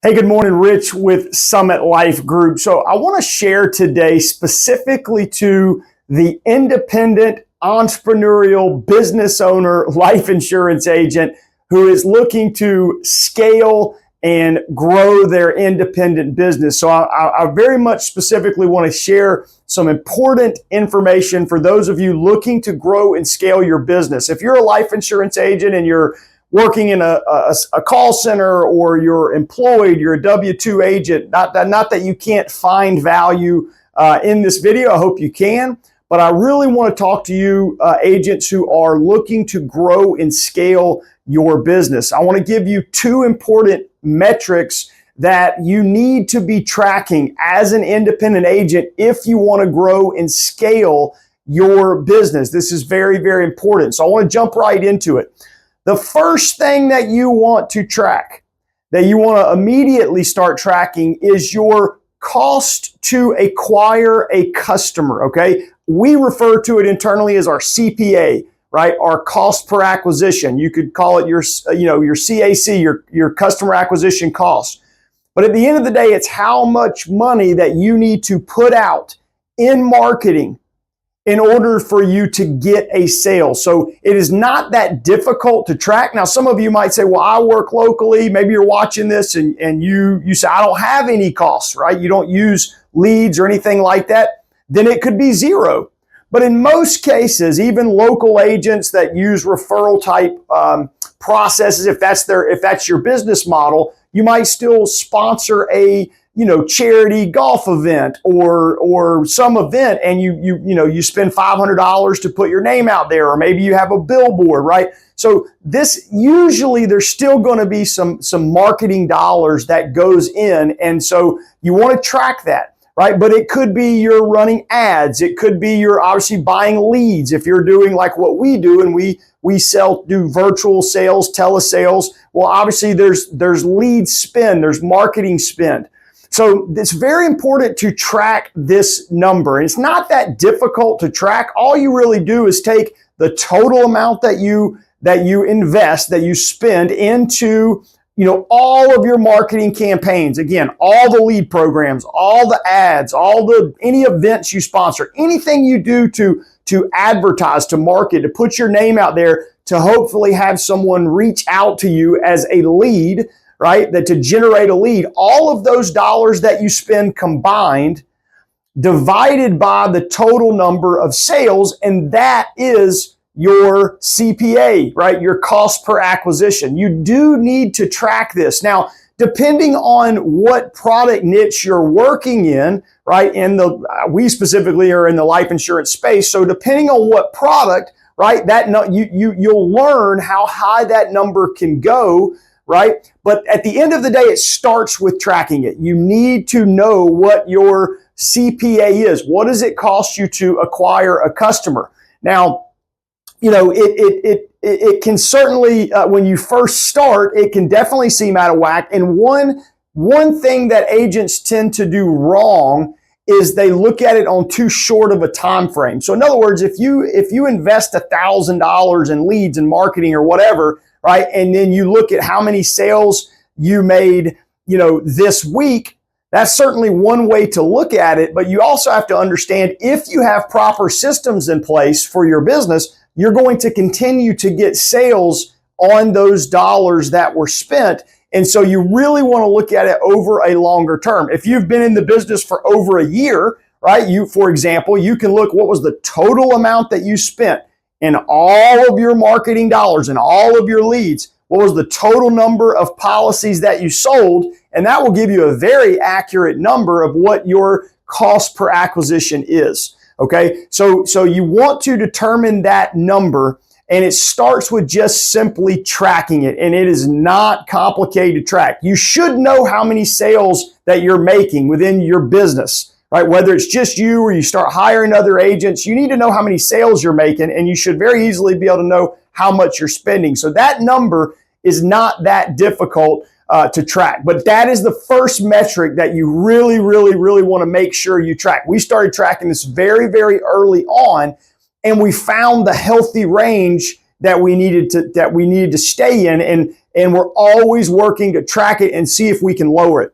Hey, good morning, Rich with Summit Life Group. So I want to share today specifically to the independent entrepreneurial business owner, life insurance agent who is looking to scale and grow their independent business. So I very much specifically want to share some important information for those of you looking to grow and scale your business. If you're a life insurance agent and you're working in a call center, or you're employed, you're a W-2 agent, not that you can't find value in this video. I hope you can. But I really want to talk to you agents who are looking to grow and scale your business. I want to give you two important metrics that you need to be tracking as an independent agent if you want to grow and scale your business. This is very, very important. So I want to jump right into it. The first thing that you want to track, that you want to immediately start tracking, is your cost to acquire a customer, okay? We refer to it internally as our CPA, right? Our cost per acquisition. You could call it your CAC, your customer acquisition cost. But at the end of the day, it's how much money that you need to put out in marketing in order for you to get a sale. So it is not that difficult to track. Now, some of you might say, well, I work locally. Maybe you're watching this and you say, I don't have any costs, right? You don't use leads or anything like that. Then it could be zero. But in most cases, even local agents that use referral type processes, if that's your business model, you might still sponsor a charity golf event or some event, and you spend $500 to put your name out there, or maybe you have a billboard, right? So this usually there's still going to be some marketing dollars that goes in, and so you want to track that, right? But it could be you're running ads, it could be you're obviously buying leads if you're doing like what we do, and we do virtual sales, telesales. Well, obviously there's lead spend, there's marketing spend. So it's very important to track this number. And it's not that difficult to track. All you really do is take the total amount that you invest, that you spend into, all of your marketing campaigns. Again, all the lead programs, all the ads, any events you sponsor, anything you do to advertise, to market, to put your name out there, to hopefully have someone reach out to you as a lead, right? That to generate a lead, all of those dollars that you spend combined, divided by the total number of sales, and that is your CPA, right? Your cost per acquisition. You do need to track this. Now, depending on what product niche you're working in, right? We specifically are in the life insurance space. So depending on what product, right? You'll learn how high that number can go, right? But at the end of the day, it starts with tracking it. You need to know what your CPA is. What does it cost you to acquire a customer? Now, it can certainly, when you first start, it can definitely seem out of whack. And one thing that agents tend to do wrong is they look at it on too short of a time frame. So in other words, if you invest $1,000 in leads and marketing or whatever, right, and then you look at how many sales you made, this week, that's certainly one way to look at it. But you also have to understand, if you have proper systems in place for your business, you're going to continue to get sales on those dollars that were spent. And so you really want to look at it over a longer term. If you've been in the business for over a year, right, for example, you can look what was the total amount that you spent in all of your marketing dollars and all of your leads. What was the total number of policies that you sold? And that will give you a very accurate number of what your cost per acquisition is. Okay, so you want to determine that number, and it starts with just simply tracking it. And it is not complicated to track. You should know how many sales that you're making within your business, right? Whether it's just you or you start hiring other agents, you need to know how many sales you're making, and you should very easily be able to know how much you're spending. So that number is not that difficult to track. But that is the first metric that you really, really, really want to make sure you track. We started tracking this very, very early on, and we found the healthy range that we needed to stay in, and we're always working to track it and see if we can lower it.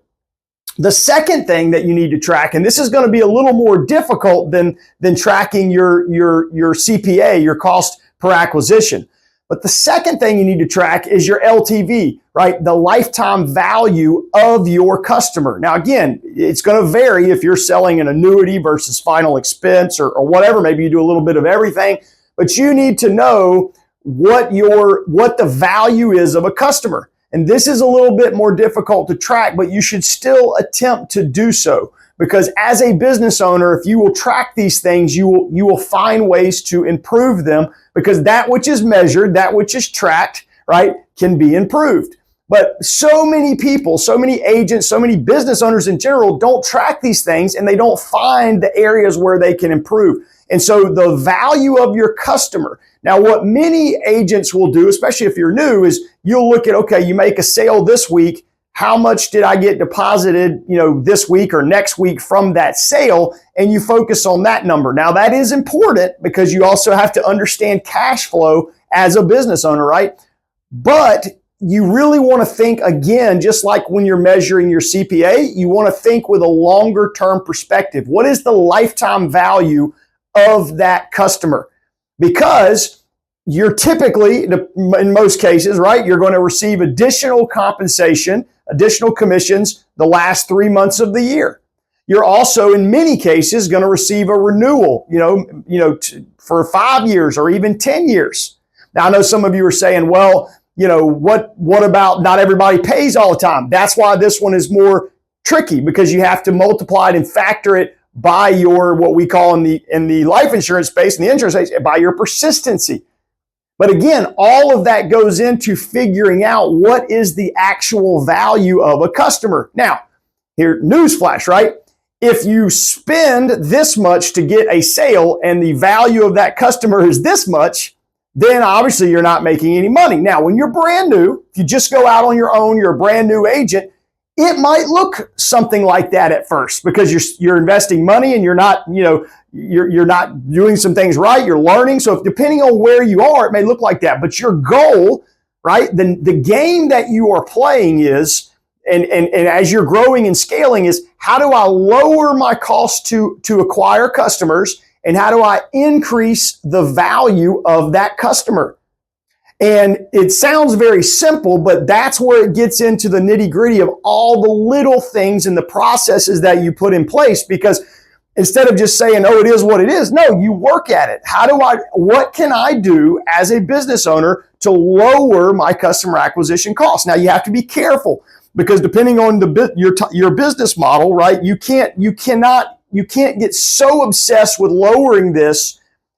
The second thing that you need to track, and this is going to be a little more difficult than tracking your CPA, your cost per acquisition. But the second thing you need to track is your LTV, right? The lifetime value of your customer. Now, again, it's going to vary if you're selling an annuity versus final expense or whatever. Maybe you do a little bit of everything, but you need to know what the value is of a customer. And this is a little bit more difficult to track, but you should still attempt to do so, because as a business owner, if you will track these things, you will find ways to improve them, because that which is measured, that which is tracked, right, can be improved. But so many people, so many agents, so many business owners in general don't track these things, and they don't find the areas where they can improve. And so the value of your customer. Now, what many agents will do, especially if you're new, is you'll look at, okay, you make a sale this week. How much did I get deposited, this week or next week from that sale? And you focus on that number. Now, that is important because you also have to understand cash flow as a business owner, right? But you really want to think, again, just like when you're measuring your CPA, you want to think with a longer term perspective. What is the lifetime value of that customer? Because you're typically, in most cases, right, you're going to receive additional compensation, additional commissions the last 3 months of the year. You're also, in many cases, going to receive a renewal, for 5 years or even 10 years. Now, I know some of you are saying, well, what about not everybody pays all the time? That's why this one is more tricky, because you have to multiply it and factor it by your, what we call in the life insurance space, in the insurance space, by your persistency. But again, all of that goes into figuring out what is the actual value of a customer. Now, here, newsflash, right? If you spend this much to get a sale and the value of that customer is this much, then obviously you're not making any money. Now, when you're brand new, if you just go out on your own, you're a brand new agent, it might look something like that at first, because you're investing money and you're not doing some things right. You're learning. So if, depending on where you are, it may look like that. But your goal, right, the game that you are playing is, and as you're growing and scaling, is how do I lower my cost to acquire customers, and how do I increase the value of that customer? And it sounds very simple, but that's where it gets into the nitty-gritty of all the little things and the processes that you put in place. Because instead of just saying, oh, it is what it is, no, you work at it. What can I do as a business owner to lower my customer acquisition costs? Now, you have to be careful, because depending on your business model, right, you can't get so obsessed with lowering this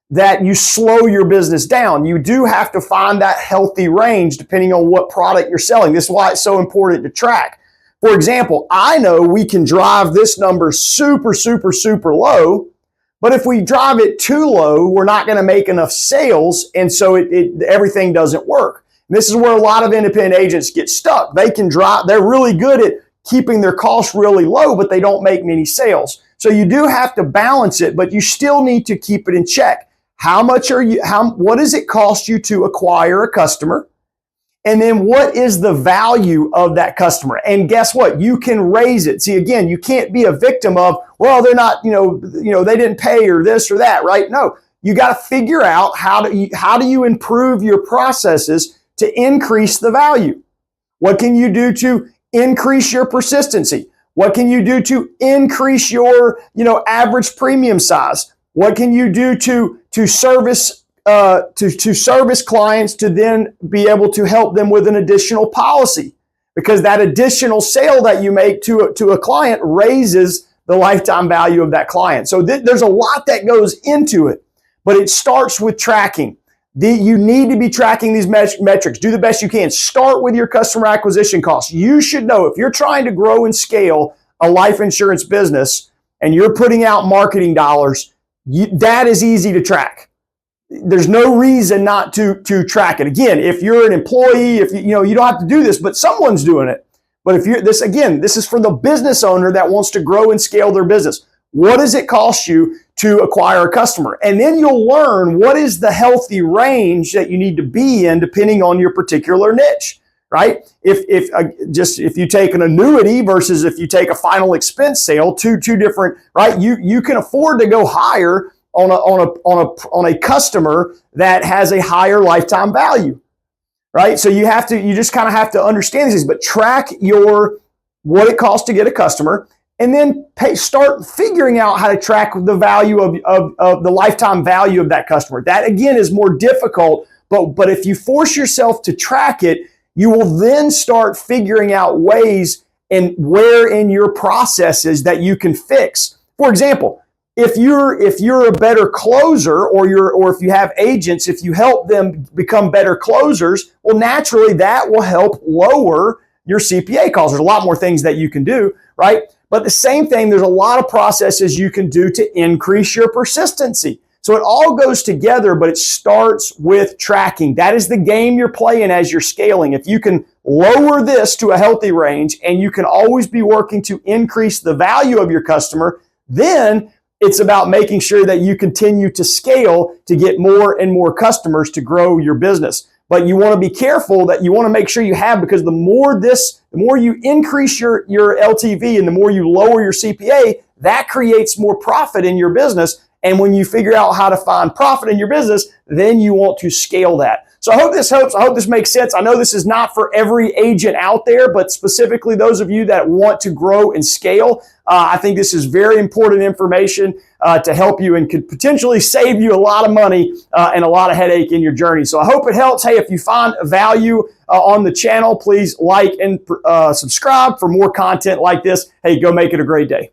that you slow your business down. You do have to find that healthy range depending on what product you're selling. This is why it's so important to track. For example, I know we can drive this number super, super, super low, but if we drive it too low, we're not going to make enough sales, and so everything doesn't work. And this is where a lot of independent agents get stuck. They're really good at keeping their costs really low, but they don't make many sales. So you do have to balance it, but you still need to keep it in check. What does it cost you to acquire a customer? And then what is the value of that customer? And guess what? You can raise it. See, again, you can't be a victim of, well, they're not, they didn't pay or this or that, right? No, you got to figure out how do you improve your processes to increase the value? What can you do to increase your persistency? What can you do to increase your, average premium size? What can you do to service clients to then be able to help them with an additional policy? Because that additional sale that you make to a client raises the lifetime value of that client. So there's a lot that goes into it, but it starts with tracking. You need to be tracking these metrics. Do the best you can. Start with your customer acquisition costs. You should know, if you're trying to grow and scale a life insurance business and you're putting out marketing dollars, that is easy to track. There's no reason not to track it. Again, if you're an employee, if you don't have to do this, but someone's doing it. But if this is for the business owner that wants to grow and scale their business. what does it cost you to acquire a customer? And then you'll learn what is the healthy range that you need to be in depending on your particular niche, right? If you take an annuity versus if you take a final expense sale, two different, right? You can afford to go higher on a customer that has a higher lifetime value, right? So you just kind of have to understand these, but track what it costs to get a customer, and then start figuring out how to track the value of the lifetime value of that customer. That again is more difficult, but if you force yourself to track it, you will then start figuring out ways and where in your processes that you can fix. For example, if you're a better closer, or if you have agents, if you help them become better closers, well, naturally that will help lower your CPA costs. There's a lot more things that you can do, right? But the same thing, there's a lot of processes you can do to increase your persistency. So it all goes together, but it starts with tracking. That is the game you're playing as you're scaling. If you can lower this to a healthy range and you can always be working to increase the value of your customer, then it's about making sure that you continue to scale to get more and more customers to grow your business. But you want to be careful that you want to make sure you have, because the more you increase your LTV and the more you lower your CPA, that creates more profit in your business. And when you figure out how to find profit in your business, then you want to scale that. So I hope this helps. I hope this makes sense. I know this is not for every agent out there, but specifically those of you that want to grow and scale, I think this is very important information to help you and could potentially save you a lot of money and a lot of headache in your journey. So I hope it helps. Hey, if you find value on the channel, please like and subscribe for more content like this. Hey, go make it a great day.